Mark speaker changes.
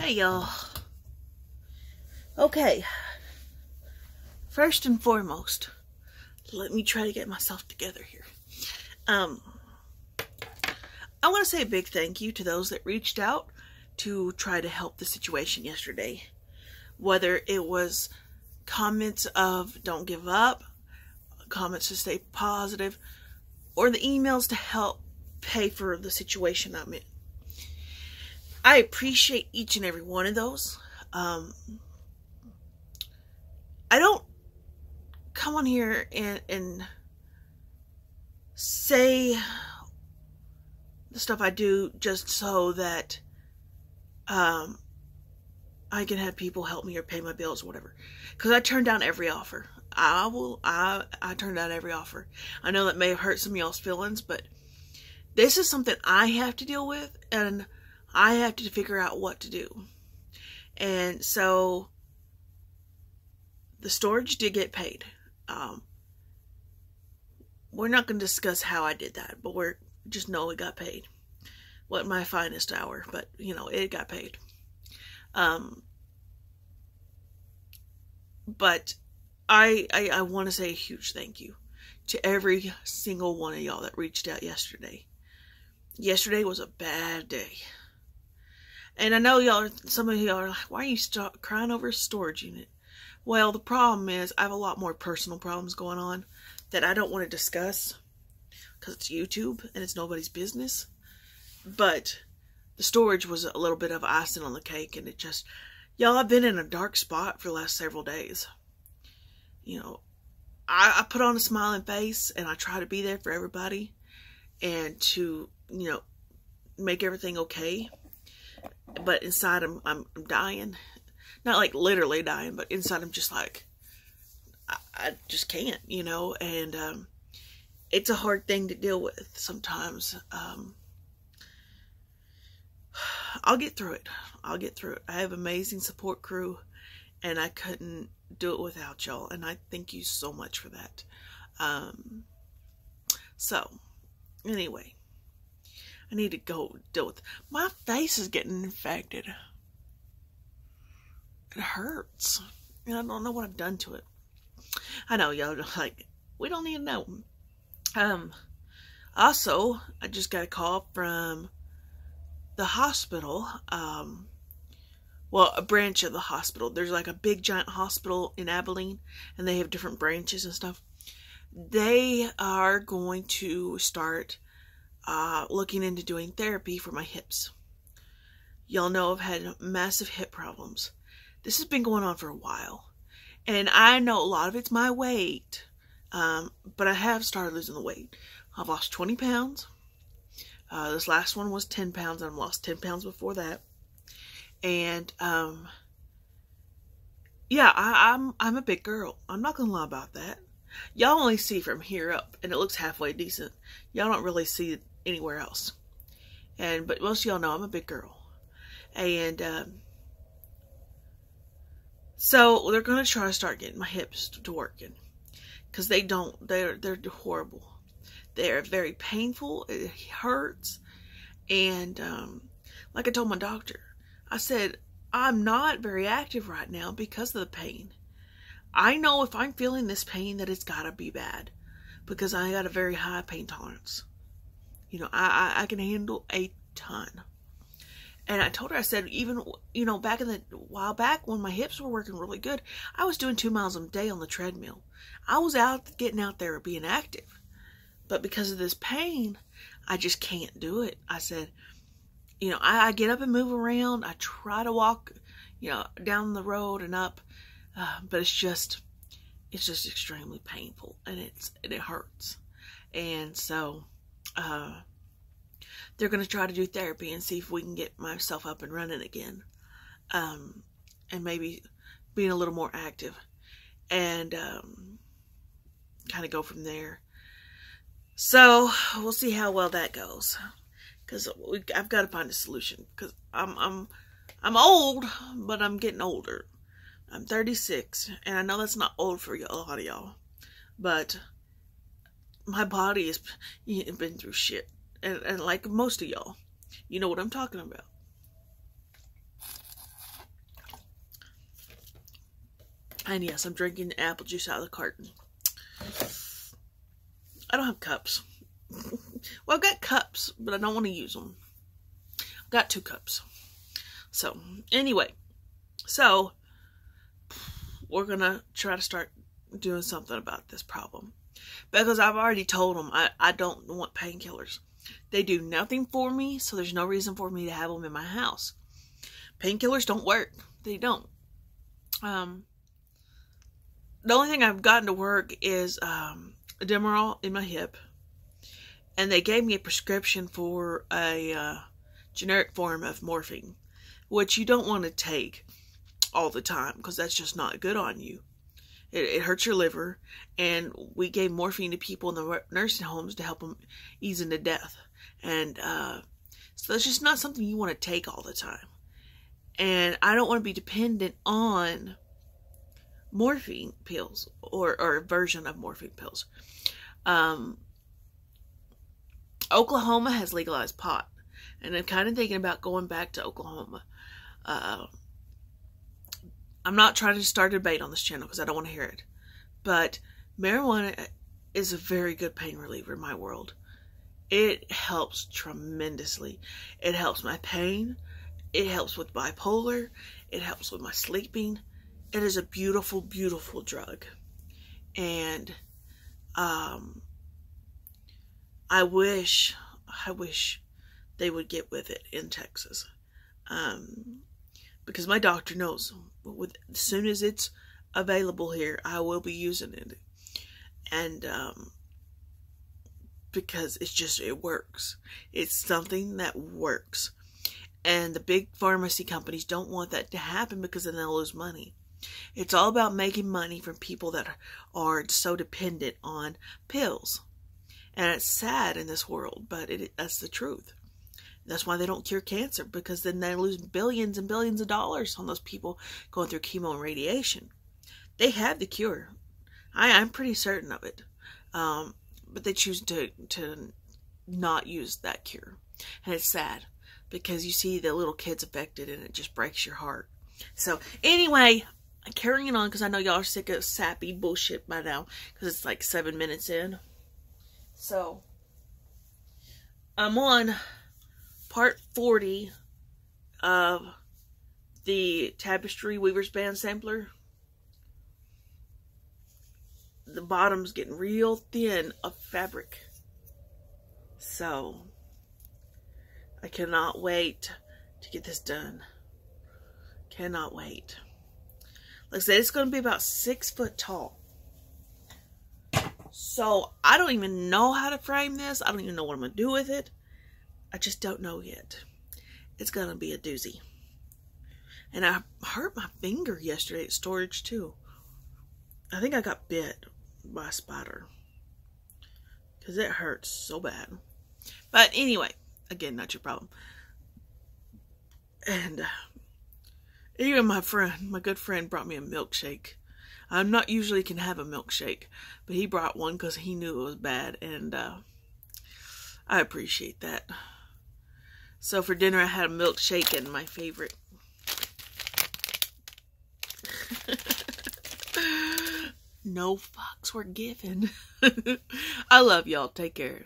Speaker 1: Hey y'all. Okay, first and foremost, let me try to get myself together here. I want to say a big thank you to those that reached out to try to help the situation yesterday. Whether it was comments of don't give up, comments to stay positive, or the emails to help pay for the situation I'm in. I appreciate each and every one of those. I don't come on here and say the stuff I do just so that I can have people help me or pay my bills or whatever. Because I turn down every offer. I turn down every offer. I know that may have hurt some of y'all's feelings, but this is something I have to deal with, and I have to figure out what to do. And so the storage did get paid. We're not going to discuss how I did that, but we're just know it got paid. Wasn't my finest hour, but you know, it got paid. But I want to say a huge thank you to every single one of y'all that reached out yesterday. Yesterday was a bad day. And I know some of y'all are like, why are you crying over a storage unit? Well, the problem is I have a lot more personal problems going on that I don't want to discuss because it's YouTube and it's nobody's business. But the storage was a little bit of icing on the cake, and it just, y'all, I've been in a dark spot for the last several days. You know, I put on a smiling face and I try to be there for everybody and to, you know, make everything okay. But inside I'm dying. Not like literally dying, but inside I'm just like, I just can't, you know. And it's a hard thing to deal with sometimes. I'll get through it. I'll get through it. I have an amazing support crew, and I couldn't do it without y'all. And I thank you so much for that. So, anyway. I need to go deal with. My face is getting infected. It hurts. And I don't know what I've done to it. I know y'all are like, we don't need to know. Also, I just got a call from the hospital. Well, a branch of the hospital. There's like a big giant hospital in Abilene, and they have different branches and stuff. They are going to start looking into doing therapy for my hips. Y'all know I've had massive hip problems. This has been going on for a while. And I know a lot of it's my weight. But I have started losing the weight. I've lost 20 pounds. This last one was 10 pounds. I've lost 10 pounds before that. And, yeah, I'm a big girl. I'm not going to lie about that. Y'all only see from here up, and it looks halfway decent. Y'all don't really see it anywhere else. But most of y'all know I'm a big girl. And so they're going to try to start getting my hips to working. Because they're horrible. They're very painful. It hurts. And like I told my doctor, I said, I'm not very active right now because of the pain. I know if I'm feeling this pain that it's gotta be bad, because I got a very high pain tolerance. You know, I can handle a ton. And I told her, I said, even, you know, while back when my hips were working really good, I was doing 2 miles a day on the treadmill. I was getting out there being active. But because of this pain, I just can't do it. I said, you know, I get up and move around. I try to walk, you know, down the road and up. But it's just extremely painful, and it hurts. And so, they're going to try to do therapy and see if we can get myself up and running again. And maybe being a little more active, and, kind of go from there. So we'll see how well that goes, because I've got to find a solution, because I'm old, but I'm getting older. I'm 36, and I know that's not old for a lot of y'all, but my body has been through shit, and like most of y'all, you know what I'm talking about. And yes, I'm drinking apple juice out of the carton. I don't have cups. Well, I've got cups, but I don't want to use them. I've got 2 cups. So, anyway. So, we're going to try to start doing something about this problem. Because I've already told them I don't want painkillers. They do nothing for me, so there's no reason for me to have them in my house. Painkillers don't work. They don't. The only thing I've gotten to work is Demerol in my hip. And they gave me a prescription for a generic form of morphine, which you don't want to take all the time because that's just not good on you. It hurts your liver, and we gave morphine to people in the nursing homes to help them ease into death. And so that's just not something you want to take all the time. And I don't want to be dependent on morphine pills or a version of morphine pills. Oklahoma has legalized pot, and I'm kind of thinking about going back to Oklahoma. I'm not trying to start a debate on this channel because I don't want to hear it. But marijuana is a very good pain reliever in my world. It helps tremendously. It helps my pain. It helps with bipolar. It helps with my sleeping. It is a beautiful, beautiful drug. And I wish they would get with it in Texas. Because my doctor knows as soon as it's available here, I will be using it. And because it works. It's something that works. And the big pharmacy companies don't want that to happen because then they'll lose money. It's all about making money from people that are so dependent on pills. And it's sad in this world, but that's the truth. That's why they don't cure cancer, because then they lose billions and billions of dollars on those people going through chemo and radiation. They have the cure. I'm pretty certain of it. But they choose to not use that cure. And it's sad, because you see the little kids affected, and it just breaks your heart. So, anyway, I'm carrying on, because I know y'all are sick of sappy bullshit by now, because it's like 7 minutes in. So, I'm on part 40 of the Tapestry Weaver's Band Sampler. The bottom's getting real thin of fabric. So, I cannot wait to get this done. Cannot wait. Like I said, it's going to be about 6 foot tall. So, I don't even know how to frame this. I don't even know what I'm going to do with it. I just don't know yet. It's going to be a doozy. And I hurt my finger yesterday at storage too. I think I got bit by a spider. Because it hurts so bad. But anyway, again, not your problem. And even my good friend brought me a milkshake. I'm not usually can have a milkshake, but he brought one because he knew it was bad, and I appreciate that. So for dinner, I had a milkshake and my favorite. No fucks were given. I love y'all. Take care.